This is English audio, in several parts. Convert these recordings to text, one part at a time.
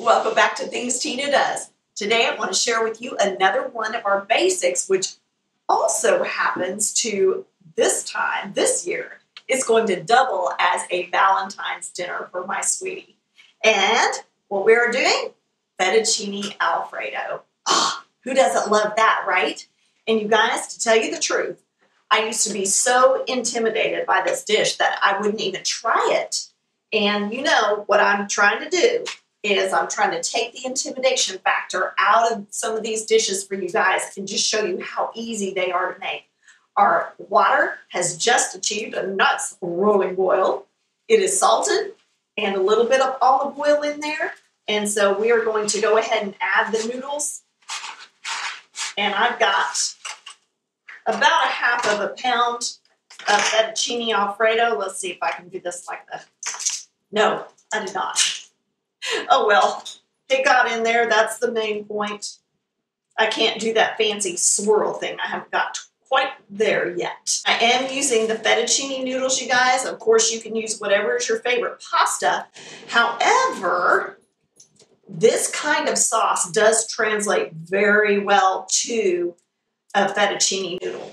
Welcome back to Things Tina Does. Today I want to share with you another one of our basics, which also happens to this year, it's going to double as a Valentine's dinner for my sweetie. And what we're doing? Fettuccine Alfredo. Oh, who doesn't love that, right? And you guys, to tell you the truth, I used to be so intimidated by this dish that I wouldn't even try it. And you know what I'm trying to do is I'm trying to take the intimidation factor out of some of these dishes for you guys and just show you how easy they are to make. Our water has just achieved a nice rolling boil. It is salted and a little bit of olive oil in there. And so we are going to go ahead and add the noodles. And I've got about a half of a pound of fettuccine Alfredo. Let's see if I can do this like that. No, I did not. Oh well, it got in there. That's the main point. I can't do that fancy swirl thing. I haven't got quite there yet. I am using the fettuccine noodles, you guys. Of course, you can use whatever is your favorite pasta. However, this kind of sauce does translate very well to a fettuccine noodle.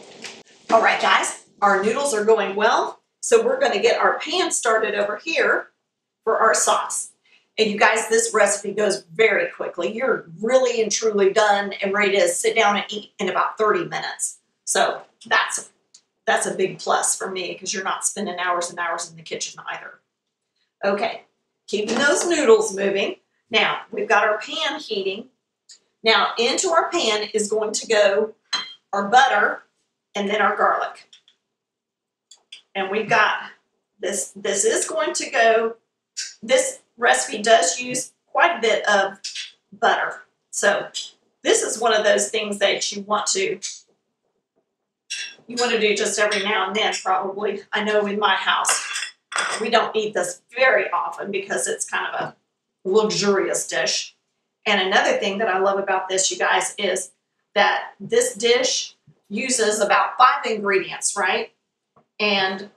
All right, guys, our noodles are going well. So we're going to get our pan started over here for our sauce. And you guys, this recipe goes very quickly. You're really and truly done and ready to sit down and eat in about 30 minutes. So that's a big plus for me because you're not spending hours and hours in the kitchen either. Okay, keeping those noodles moving. Now, we've got our pan heating. Now, into our pan is going to go our butter and then our garlic. And we've got this is going to go, this recipe does use quite a bit of butter. So this is one of those things that you want to do just every now and then probably. I know in my house, we don't eat this very often because it's kind of a luxurious dish. And another thing that I love about this, you guys, is that this dish uses about 5 ingredients, right? And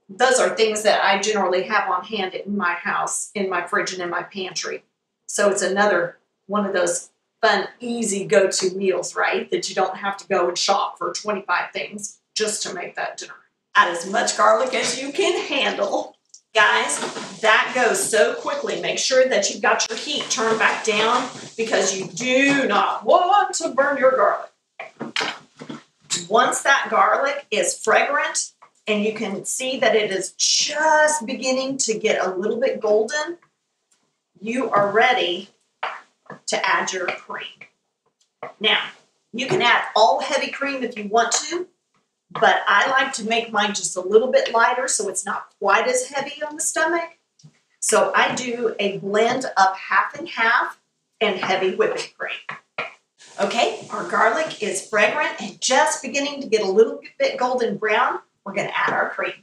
those are things that I generally have on hand in my house, in my fridge, and in my pantry. So it's another one of those fun, easy go-to meals, right? That you don't have to go and shop for 25 things just to make that dinner. Add as much garlic as you can handle. Guys, that goes so quickly. Make sure that you've got your heat turned back down because you do not want to burn your garlic. Once that garlic is fragrant, and you can see that it is just beginning to get a little bit golden, you are ready to add your cream. Now, you can add all heavy cream if you want to, but I like to make mine just a little bit lighter so it's not quite as heavy on the stomach. So I do a blend of half and half and heavy whipping cream. Okay, our garlic is fragrant and just beginning to get a little bit golden brown. We're going to add our cream.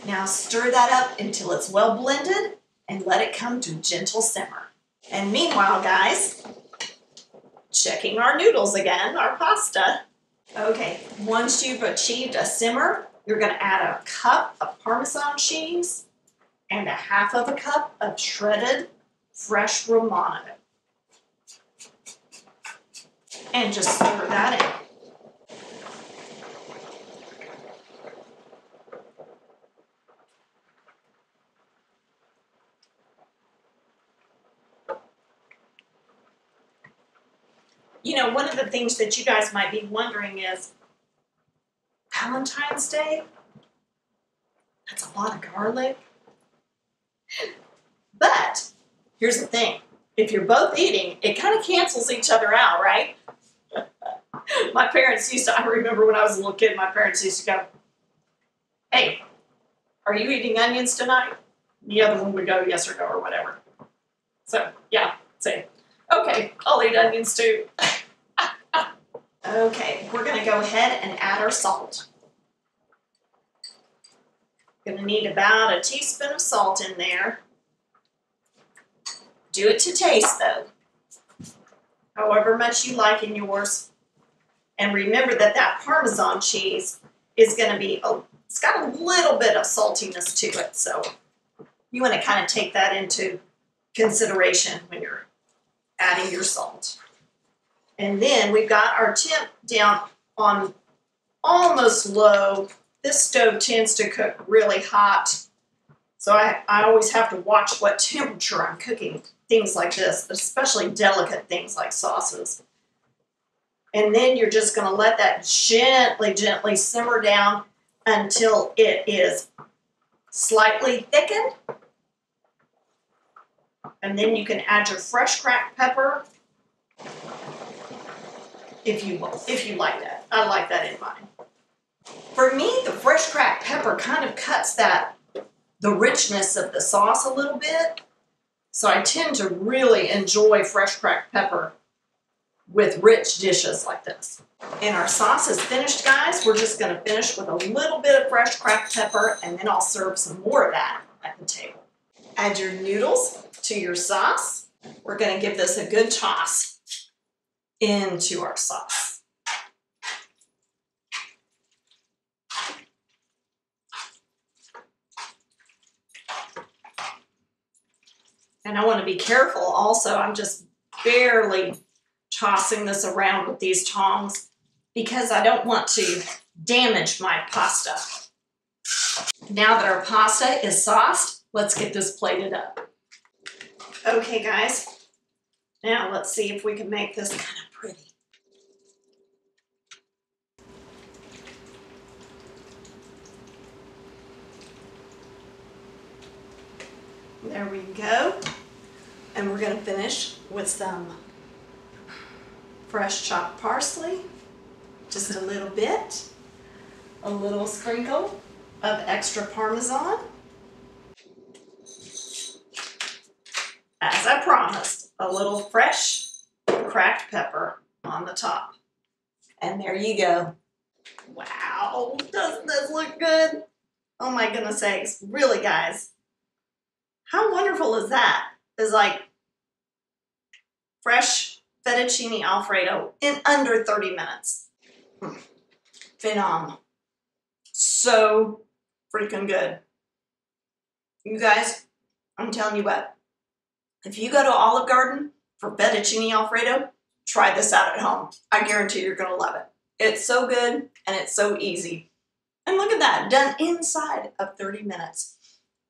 Now stir that up until it's well blended and let it come to a gentle simmer. And meanwhile, guys, checking our noodles again, our pasta. Okay, once you've achieved a simmer, you're going to add a cup of Parmesan cheese and a half of a cup of shredded fresh Romano. And just stir that in. You know, one of the things that you guys might be wondering is, Valentine's Day? That's a lot of garlic. But here's the thing. If you're both eating, it kind of cancels each other out, right? My parents used to, I remember when I was a little kid, my parents used to go, hey, are you eating onions tonight? The other one would go, yes or no, or whatever. So, yeah, say, okay, I'll eat onions too. Okay, we're going to go ahead and add our salt. Going to need about a teaspoon of salt in there. Do it to taste, though. However much you like in yours. And remember that that Parmesan cheese is going to be, it's got a little bit of saltiness to it. So you want to kind of take that into consideration when you're adding your salt. And then we've got our temp down on almost low. This stove tends to cook really hot. So I always have to watch what temperature I'm cooking things like this, especially delicate things like sauces. And then you're just going to let that gently, gently simmer down until it is slightly thickened. And then you can add your fresh cracked pepper if you like that. I like that in mine. For me, the fresh cracked pepper kind of cuts the richness of the sauce a little bit. So I tend to really enjoy fresh cracked pepper with rich dishes like this. And our sauce is finished, guys. We're just going to finish with a little bit of fresh cracked pepper, and then I'll serve some more of that at the table. Add your noodles to your sauce. We're going to give this a good toss into our sauce. And I want to be careful also. I'm just barely tossing this around with these tongs because I don't want to damage my pasta. Now that our pasta is sauced, let's get this plated up. Okay, guys. Now let's see if we can make this kind of pretty. There we go. And we're going to finish with some fresh chopped parsley, just a little bit, a little sprinkle of extra Parmesan. As I promised, a little fresh cracked pepper on the top. And there you go. Wow, doesn't this look good? Oh my goodness sakes, really, guys. How wonderful is that? It's like fresh fettuccine Alfredo in under 30 minutes. Phenomenal. So freaking good. You guys, I'm telling you what, if you go to Olive Garden for fettuccine Alfredo, try this out at home. I guarantee you're going to love it. It's so good and it's so easy. And look at that, done inside of 30 minutes.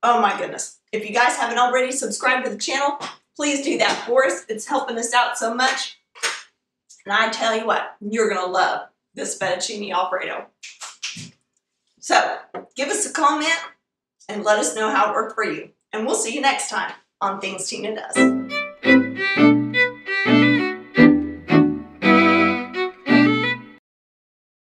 Oh my goodness. If you guys haven't already subscribed to the channel, please do that for us. It's helping us out so much. And I tell you what, you're going to love this fettuccine Alfredo. So give us a comment and let us know how it worked for you. And we'll see you next time on Things Tina Does.